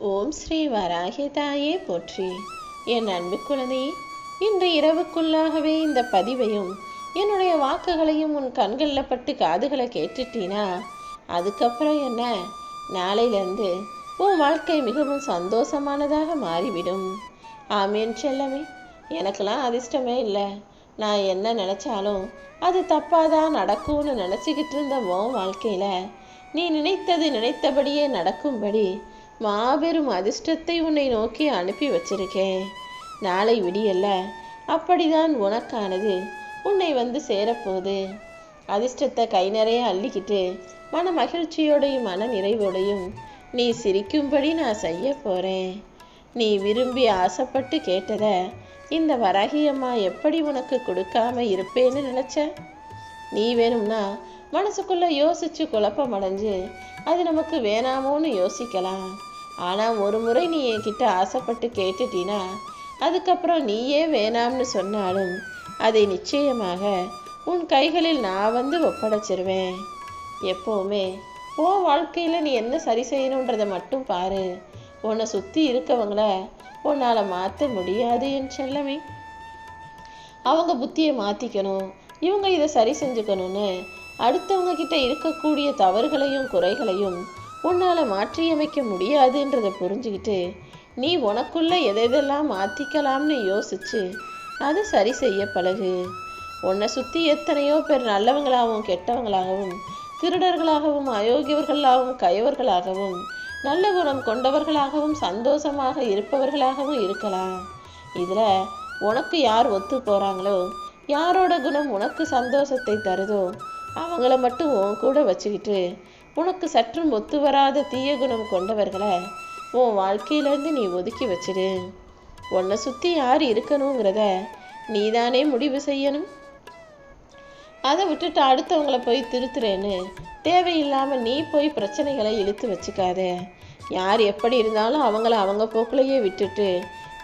ஓம் ஸ்ரீ வராகி தாயே போற்றி. என் அன்பு குழந்தையே, இன்று இரவுக்குள்ளாகவே இந்த பதிவையும் என்னுடைய வாக்குகளையும் உன் கண்களில் பட்டு காதுகளை கேட்டுட்டீனா அதுக்கப்புறம் என்ன, நாளையிலேருந்து உன் வாழ்க்கை மிகவும் சந்தோஷமானதாக மாறிவிடும். ஆமேன் செல்லமே. எனக்கெல்லாம் அதிர்ஷ்டமே இல்லை. நான் என்ன நினச்சாலும் அது தப்பாதான் நடக்கும்னு நினச்சிக்கிட்டு இருந்த உன் வாழ்க்கையில் நீ நினைத்தபடியே நடக்கும்படி மாபெரும் அதிர்ஷ்டத்தை உன்னை நோக்கி அனுப்பி வச்சிருக்கேன். நாளை விடியல்ல அப்படிதான் உனக்கானது உன்னை வந்து சேரப்போகுது. அதிர்ஷ்டத்தை கை நிறைய அள்ளிக்கிட்டு மன மகிழ்ச்சியோடையும் மன நிறைவோடையும் நீ சிரிக்கும்படி நான் செய்ய போகிறேன். நீ விரும்பி ஆசைப்பட்டு கேட்டதை இந்த வராகியம்மா எப்படி உனக்கு கொடுக்காம இருப்பேன்னு நினச்ச? நீ வேணும்னா மனசுக்குள்ள யோசிச்சு குழப்பம் அடைஞ்சு அது நமக்கு வேணாமோன்னு யோசிக்கலாம். ஆனால் ஒரு முறை நீ என்கிட்ட ஆசைப்பட்டு கேட்டுட்டீனா அதுக்கப்புறம் நீயே வேணாம்னு சொன்னாலும் அதை நிச்சயமாக உன் கைகளில் நான் வந்து ஒப்படைச்சிருவேன். எப்போவுமே உன் வாழ்க்கையில் நீ என்ன சரி செய்யணுன்றதை மட்டும் பாரு. உன்னை சுற்றி இருக்கவங்கள உன்னால் மாற்ற முடியாது என் செல்லமே. அவங்க புத்தியை மாற்றிக்கணும், இவங்க இதை சரி செஞ்சுக்கணும்னு அடுத்தவங்க கிட்ட இருக்கக்கூடிய தவறுகளையும் குறைகளையும் உன்னால் மாற்றியமைக்க முடியாதுன்றதை புரிஞ்சுக்கிட்டு நீ உனக்குள்ள எதெல்லாம் மாற்றிக்கலாம்னு யோசிச்சு அதை சரி செய்ய பழகு. உன்னை சுற்றி எத்தனையோ பேர் நல்லவங்களாகவும் கெட்டவங்களாகவும் திருடர்களாகவும் அயோக்கியவர்களாகவும் கயவர்களாகவும் நல்ல குணம் கொண்டவர்களாகவும் சந்தோஷமாக இருப்பவர்களாகவும் இருக்கலாம். இதில் உனக்கு யார் ஒத்து போகிறாங்களோ, யாரோட குணம் உனக்கு சந்தோஷத்தை தருதோ அவங்கள மட்டும் உன் கூட வச்சுக்கிட்டு உனக்கு சற்றும் ஒத்து வராத தீய குணம் கொண்டவர்களை உன் வாழ்க்கையிலேருந்து நீ ஒதுக்கி வச்சிடு. உன்னை சுற்றி யார் இருக்கணுங்கிறத நீதானே முடிவு செய்யணும். அதை விட்டுட்டு அடுத்தவங்களை போய் திருத்துறேன்னு தேவையில்லாமல் நீ போய் பிரச்சனைகளை இழுத்து வச்சுக்காத. யார் எப்படி இருந்தாலும் அவங்கள அவங்க போக்குலையே விட்டுட்டு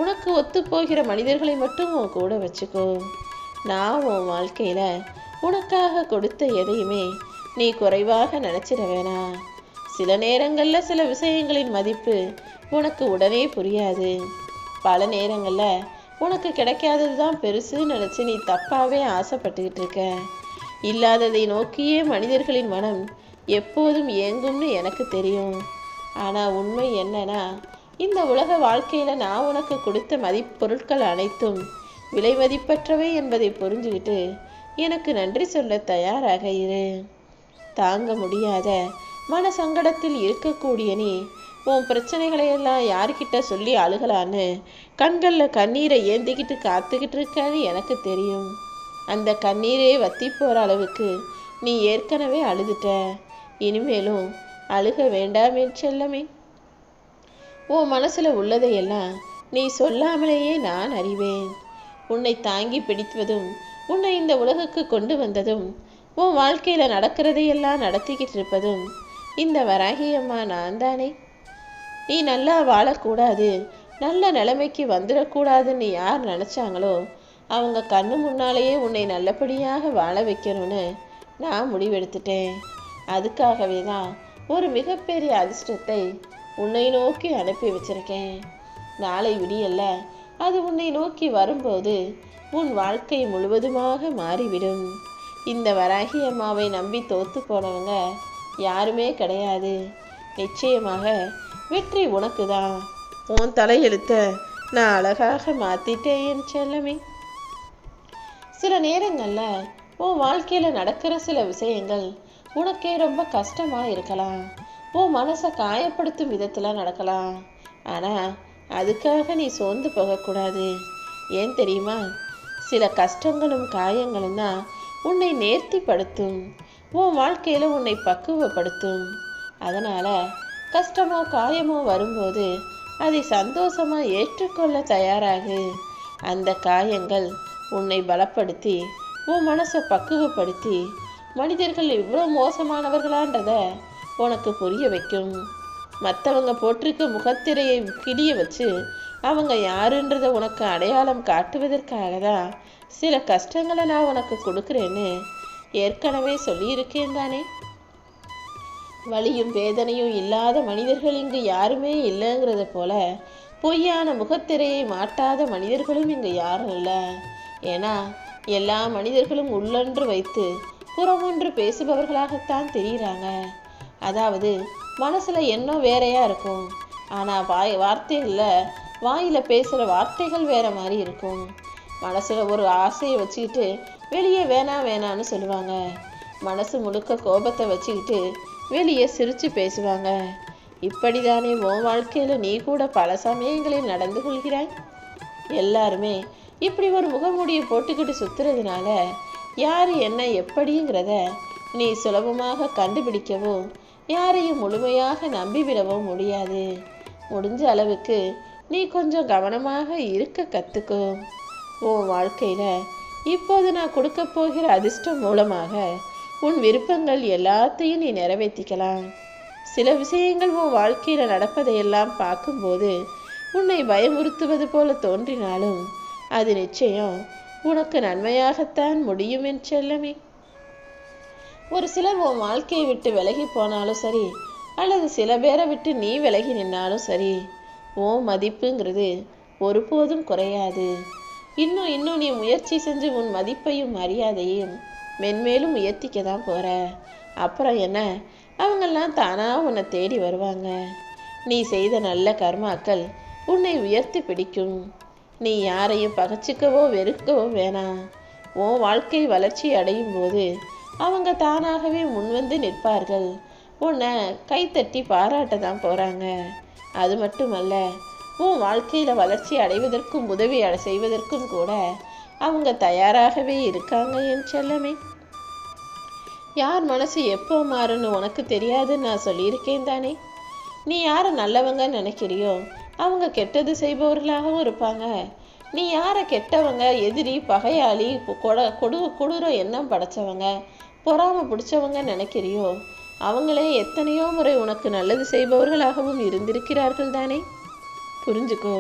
உனக்கு ஒத்து போகிற மனிதர்களை மட்டும் உன் கூட வச்சுக்கோ. நான் உன் வாழ்க்கையில் உனக்காக கொடுத்த எதையுமே நீ குறைவாக நினச்சிட வேணாம். சில நேரங்களில் சில விஷயங்களின் மதிப்பு உனக்கு உடனே புரியாது. பல நேரங்களில் உனக்கு கிடைக்காதது தான் பெருசுன்னு நினச்சி நீ தப்பாகவே ஆசைப்பட்டுக்கிட்டு இருக்க. இல்லாததை நோக்கியே மனிதர்களின் மனம் எப்போதும் ஏங்கும்னு எனக்கு தெரியும். ஆனால் உண்மை என்னன்னா, இந்த உலக வாழ்க்கையில் நான் உனக்கு கொடுத்த பொருட்கள் அனைத்தும் விலை மதிப்பற்றவை என்பதை புரிஞ்சுக்கிட்டு எனக்கு நன்றி சொல்ல தயாராக இரு. தாங்க முடியாத மன சங்கடத்தில் இருக்கக்கூடிய நீ உன் பிரச்சனைகளையெல்லாம் யார்கிட்ட சொல்லி அழுகலான்னு கண்களில் கண்ணீரை ஏந்திக்கிட்டு காத்துக்கிட்டு இருக்கான்னு எனக்கு தெரியும். அந்த கண்ணீரே வத்தி போகிற அளவுக்கு நீ ஏற்கனவே அழுதுட்ட. இனிமேலும் அழுக வேண்டாமே செல்லமே. உன் மனசில் உள்ளதையெல்லாம் நீ சொல்லாமலேயே நான் அறிவேன். உன்னை தாங்கி பிடித்துவதும் உன்னை இந்த உலகுக்கு கொண்டு வந்ததும் உன் வாழ்க்கையில் நடக்கிறதையெல்லாம் நடத்திக்கிட்டு இருப்பதும் இந்த வராகியம்மா நான் தானே. நீ நல்லா வாழக்கூடாது, நல்ல நிலைமைக்கு வந்துடக்கூடாதுன்னு யார் நினச்சாங்களோ அவங்க கண்ணு முன்னாலேயே உன்னை நல்லபடியாக வாழ வைக்கணும்னு நான் முடிவெடுத்துட்டேன். அதுக்காகவே தான் ஒரு மிகப்பெரிய அதிர்ஷ்டத்தை உன்னை நோக்கி அனுப்பி வச்சிருக்கேன். நாளை விடியல்ல அது உன்னை நோக்கி வரும்போது உன் வாழ்க்கை முழுவதுமாக மாறிவிடும். இந்த வராகி அம்மாவை நம்பி தோத்து போனவங்க யாருமே கிடையாது. நிச்சயமாக வெற்றி உனக்கு தான். உன் தலையெழுத்த நான் அழகாக மாற்றிட்டேன் என் செல்லமே. சில நேரங்களில் உன் வாழ்க்கையில் நடக்கிற சில விஷயங்கள் உனக்கே ரொம்ப கஷ்டமாக இருக்கலாம். உன் மனசை காயப்படுத்தும் விதத்தில் நடக்கலாம். ஆனால் அதுக்காக நீ சோர்ந்து போகக்கூடாது. ஏன் தெரியுமா? சில கஷ்டங்களும் காயங்களும் தான் உன்னை நேர்த்திப்படுத்தும், உன் வாழ்க்கையில் உன்னை பக்குவப்படுத்தும். அதனால் கஷ்டமோ காயமோ வரும்போது அதை சந்தோஷமாக ஏற்றுக்கொள்ள தயாராகு. அந்த காயங்கள் உன்னை பலப்படுத்தி உன் மனசை பக்குவப்படுத்தி மனிதர்கள் இவ்வளோ மோசமானவர்களான்றத உனக்கு புரிய வைக்கும். மற்றவங்க போட்டிருக்க முகத்திரையை கிளிய வச்சு அவங்க யாருன்றதை உனக்கு அடையாளம் காட்டுவதற்காக தான் சில கஷ்டங்களை நான் உனக்கு கொடுக்குறேன்னு ஏற்கனவே சொல்லியிருக்கேன் தானே. வலியும் வேதனையும் இல்லாத மனிதர்கள் இங்கு யாருமே இல்லைங்கிறத போல பொய்யான முகத்திரையை மாட்டாத மனிதர்களும் இங்கு யாரும் இல்லை. ஏன்னா எல்லா மனிதர்களும் உள்ளொன்று வைத்து புறமொன்று பேசுபவர்களாகத்தான் தெரிகிறாங்க. அதாவது மனசுல எண்ணம் வேறையா இருக்கும், ஆனா வாயில பேசுற வார்த்தைகள் வேற மாதிரி இருக்கும். மனசுல ஒரு ஆசையை வச்சுக்கிட்டு வெளியே வேணான்னு சொல்லுவாங்க. மனசு முழுக்க கோபத்தை வச்சுக்கிட்டு வெளியே சிரிச்சு பேசுவாங்க. இப்படிதானே உன் வாழ்க்கையில நீ கூட பல சமயங்களில் நடந்து கொள்கிறாய். எல்லாருமே இப்படி ஒரு முகமூடியை போட்டுக்கிட்டு சுத்துறதுனால யாரு என்ன எப்படிங்கிறத நீ சுலபமாக கண்டுபிடிக்கவோ யாரையும் முழுமையாக நம்பிவிடவோ முடியாது. முடிஞ்ச அளவுக்கு நீ கொஞ்சம் கவனமாக இருக்க கத்துக்கோ. உன் வாழ்க்கையில இப்போது நான் கொடுக்க போகிற அதிர்ஷ்டம் மூலமாக உன் விருப்பங்கள் எல்லாத்தையும் நீ நிறைவேற்றிக்கலாம். சில விஷயங்கள் உன் வாழ்க்கையில நடப்பதையெல்லாம் பார்க்கும்போது உன்னை பயமுறுத்துவது போல தோன்றினாலும் அது நிச்சயம் உனக்கு நன்மையாகத்தான் முடியும் என் செல்லமே. ஒரு சிலர் உன் வாழ்க்கையை விட்டு விலகி போனாலும் சரி, அல்லது சில பேரை விட்டு நீ விலகி நின்னாலும் சரி, உன் மதிப்புங்கிறது ஒருபோதும் குறையாது. இன்னும் நீ முயற்சி செஞ்சு உன் மதிப்பையும் மரியாதையும் மென்மேலும் உயர்த்திக்க தான் போற. அப்புறம் என்ன, அவங்கெல்லாம் தானா உன்னை தேடி வருவாங்க. நீ செய்த நல்ல கர்மாக்கள் உன்னை உயர்த்தி பிடிக்கும். நீ யாரையும் பகச்சிக்கவோ வெறுக்கவோ வேணாம். உன் வாழ்க்கை வளர்ச்சி அடையும் போது அவங்க தானாகவே முன்வந்து நிற்பார்கள். உன்னை கைத்தட்டி பாராட்ட தான் போறாங்க. அது மட்டுமல்ல, உன் வாழ்க்கையில வளர்ச்சி அடைவதற்கும் உதவி செய்வதற்கும் கூட அவங்க தயாராகவே இருக்காங்க என் செல்லமே. யார் மனசு எப்போ மாறுன்னு உனக்கு தெரியாதுன்னு நான் சொல்லியிருக்கேன் தானே. நீ யாரை நல்லவங்கன்னு நினைக்கிறியோ அவங்க கெட்டது செய்பவர்களாகவும் இருப்பாங்க. நீ யாரை கெட்டவங்க, எதிரி, பகையாளி, கொடூர எண்ணம் படைச்சவங்க, பொறாம பிடிச்சவங்க நினைக்கிறியோ அவங்களே எத்தனையோ முறை உனக்கு நல்லது செய்பவர்களாகவும் இருந்திருக்கிறார்கள் தானே. புரிஞ்சுக்கோ,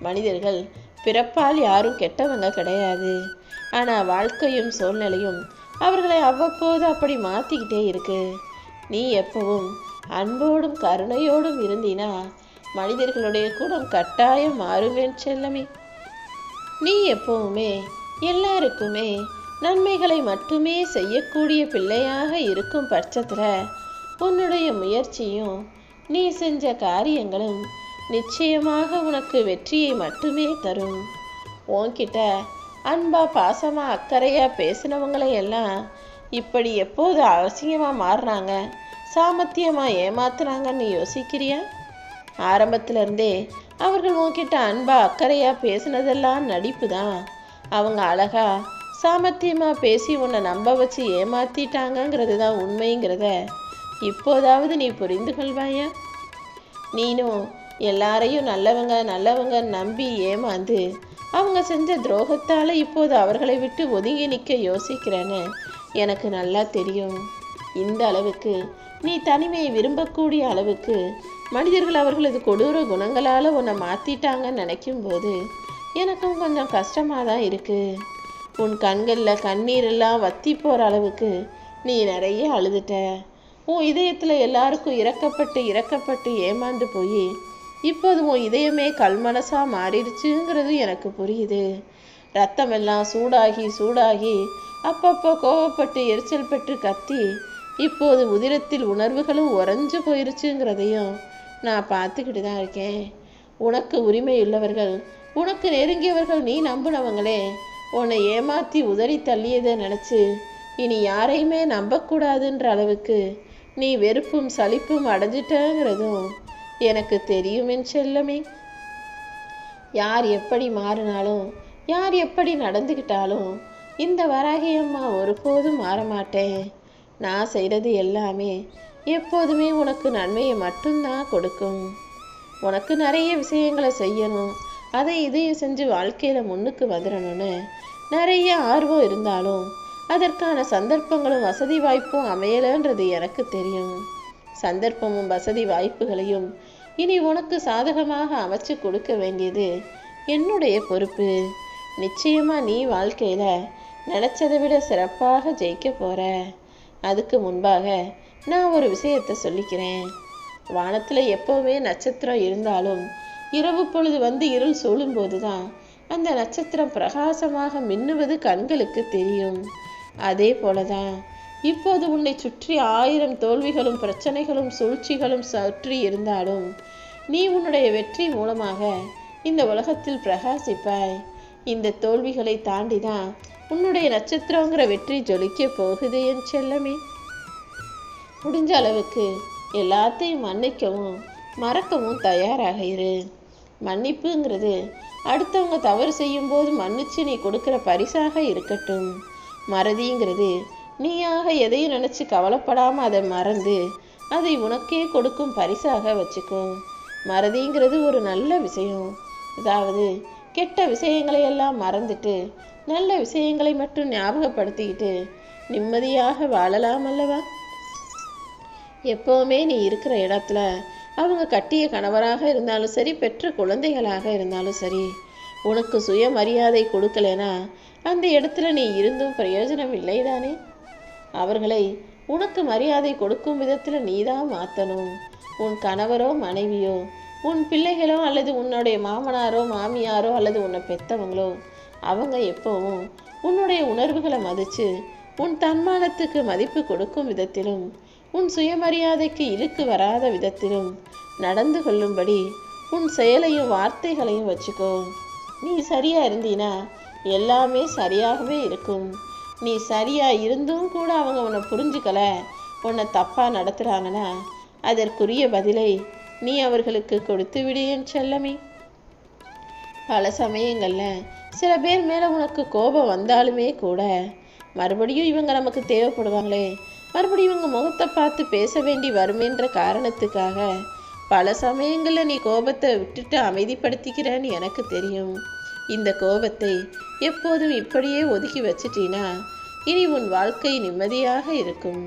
மனிதர்கள் பிறப்பால் யாரும் கெட்டவங்க கிடையாது. ஆனால் வாழ்க்கையும் சூழ்நிலையும் அவர்களை அவ்வப்போது அப்படி மாற்றிக்கிட்டே இருக்கு. நீ எப்பவும் அன்போடும் கருணையோடும் இருந்தினா மனிதர்களுடைய குணம் கட்டாயம் மாறுவேன் செல்லமே. நீ எப்பவுமே எல்லாருக்குமே நன்மைகளை மட்டுமே செய்யக்கூடிய பிள்ளையாக இருக்கும் பட்சத்தில் உன்னுடைய முயற்சியும் நீ செஞ்ச காரியங்களும் நிச்சயமாக உனக்கு வெற்றியை மட்டுமே தரும். உன்கிட்ட அன்பா பாசமா அக்கறையா பேசினவங்களை எல்லாம் இப்படி எப்போது அவசியமா மாறுறாங்க, சாமர்த்தியமா ஏமாத்துறாங்கன்னு யோசிக்கிறியா? ஆரம்பத்துல இருந்தே அவர்கள் உன்கிட்ட அன்பா அக்கறையா பேசினதெல்லாம் நடிப்பு தான். அவங்க அழகா சாமர்த்தியமா பேசி உன்னை நம்ப வச்சு ஏமாத்திட்டாங்கிறது தான் உண்மைங்கிறத இப்போதாவது நீ புரிந்து கொள்வாயா? நீனும் எல்லாரையும் நல்லவங்க நம்பி ஏமாந்து அவங்க செஞ்ச துரோகத்தால இப்போது அவர்களை விட்டு ஒதுங்கி நிற்க யோசிக்கிறேன்னு எனக்கு நல்லா தெரியும். இந்த அளவுக்கு நீ தனிமையை விரும்பக்கூடிய அளவுக்கு மனிதர்கள் அவர்களது கொடூர குணங்களால் உன்னை மாற்றிட்டாங்கன்னு நினைக்கும் போது எனக்கும் கொஞ்சம் கஷ்டமாக தான் இருக்குது. உன் கண்களில் கண்ணீரெல்லாம் வத்தி போகிற அளவுக்கு நீ நிறைய அழுதுட்ட. உன் இதயத்தில் எல்லாருக்கும் இறக்கப்பட்டு ஏமாந்து போய் இப்போது உன் இதயமே கல்மனசாக மாறிடுச்சுங்கிறது எனக்கு புரியுது. ரத்தமெல்லாம் சூடாகி அப்பப்போ கோவப்பட்டு எரிச்சல் பெற்று கத்தி இப்போது உதிரத்தில் உணர்வுகளும் உறைஞ்சு போயிருச்சுங்கிறதையும் நான் பார்த்துக்கிட்டு தான் இருக்கேன். உனக்கு உரிமை உள்ளவர்கள், உனக்கு நெருங்கியவர்கள், நீ நம்பினவங்களே உன்னை ஏமாற்றி உதறி தள்ளியதை நினச்சி இனி யாரையுமே நம்பக்கூடாதுன்ற அளவுக்கு நீ வெறுப்பும் சலிப்பும் அடைஞ்சிட்டங்கிறதும் எனக்கு தெரியும் என் செல்லமே. யார் எப்படி மாறினாலும், யார் எப்படி நடந்துக்கிட்டாலும் இந்த வராகி அம்மா ஒருபோதும் மாறமாட்டேன். நான் செய்கிறது எல்லாமே எப்போதுமே உனக்கு நன்மையை மட்டும்தான் கொடுக்கும். உனக்கு நிறைய விஷயங்களை செய்யணும், இதையும் செஞ்சு வாழ்க்கையில் முன்னுக்கு வந்துடணும்னு நிறைய ஆர்வம் இருந்தாலும் அதற்கான சந்தர்ப்பங்களும் வசதி வாய்ப்பும் அமையலைன்றது எனக்கு தெரியும். சந்தர்ப்பமும் வசதி வாய்ப்புகளையும் இனி உனக்கு சாதகமாக அமைச்சு கொடுக்க வேண்டியது என்னுடைய பொறுப்பு. நிச்சயமா நீ வாழ்க்கையில நினைச்சதை விட சிறப்பாக ஜெயிக்க போற. அதுக்கு முன்பாக நான் ஒரு விஷயத்தை சொல்லிக்கிறேன். வானத்தில் எப்போவுமே நட்சத்திரம் இருந்தாலும் இரவு பொழுது வந்து இருள் சூழும்போது தான் அந்த நட்சத்திரம் பிரகாசமாக மின்னுவது கண்களுக்கு தெரியும். அதே போலதான் இப்போது உன்னை சுற்றி 1000 தோல்விகளும் பிரச்சனைகளும் சூழ்ச்சிகளும் சுற்றி இருந்தாலும் நீ உன்னுடைய வெற்றி மூலமாக இந்த உலகத்தில் பிரகாசிப்பாய். இந்த தோல்விகளை தாண்டிதான் உன்னுடைய நட்சத்திரங்கிற வெற்றி ஜொலிக்க போகுது என் செல்லமே. முடிஞ்ச அளவுக்கு எல்லாத்தையும் மன்னிக்கவும் மறக்கவும் தயாராக இரு. மன்னிப்புங்கிறது அடுத்தவங்க தவறு செய்யும் போது மன்னிச்சு நீ கொடுக்கிற பரிசாக இருக்கட்டும். மறதிங்கிறது நீயாக எதையும் நினைச்சு கவலைப்படாம அதை மறந்து அதை உனக்கே கொடுக்கும் பரிசாக வச்சுக்கோ. மறதிங்கிறது ஒரு நல்ல விஷயம். அதாவது கெட்ட விஷயங்களை எல்லாம் மறந்துட்டு நல்ல விஷயங்களை மட்டும் ஞாபகப்படுத்திக்கிட்டு நிம்மதியாக வாழலாம் அல்லவா? எப்போவுமே நீ இருக்கிற இடத்துல அவங்க கட்டிய கணவராக இருந்தாலும் சரி, பெற்ற குழந்தைகளாக இருந்தாலும் சரி, உனக்கு சுயமரியாதை கொடுக்கலனா அந்த இடத்துல நீ இருந்தும் பிரயோஜனம் இல்லைதானே? அவர்களை உனக்கு மரியாதை கொடுக்கும் விதத்தில் நீதான் மாற்றணும். உன் கணவரோ மனைவியோ, உன் பிள்ளைகளோ அல்லது உன்னுடைய மாமனாரோ மாமியாரோ அல்லது உன்னை பெற்றவங்களோ, அவங்க எப்போவும் உன்னுடைய உணர்வுகளை மதித்து உன் தன்மானத்துக்கு மதிப்பு கொடுக்கும் விதத்திலும் உன் சுயமரியாதைக்கு இழுக்கு வராத விதத்திலும் நடந்து கொள்ளும்படி உன் செயலையும் வார்த்தைகளையும் வச்சுக்கோ. நீ சரியா இருந்தீனா எல்லாமே சரியாகவே இருக்கும். நீ சரியா இருந்தும் கூட அவங்க உன்னை புரிஞ்சுக்கல, உன்னை தப்பா நடத்துறாங்கன்னா அதற்குரிய பதிலை நீ அவர்களுக்கு கொடுத்து விடு என் செல்லமே. பல சமயங்கள்ல சில பேர் மேல உனக்கு கோபம் வந்தாலுமே கூட மறுபடியும் இவங்க நமக்கு தேவைப்படுவாங்களே, மறுபடியும் இவங்க முகத்தை பார்த்து பேச வேண்டி வருமேன்ற காரணத்துக்காக பல சமயங்களில் நீ கோபத்தை விட்டுட்டு அமைதிப்படுத்திக்கிறேன்னு எனக்கு தெரியும். இந்த கோபத்தை எப்போதும் இப்படியே ஒதுக்கி வச்சிட்டீனா இனி உன் வாழ்க்கை நிம்மதியாக இருக்கும்.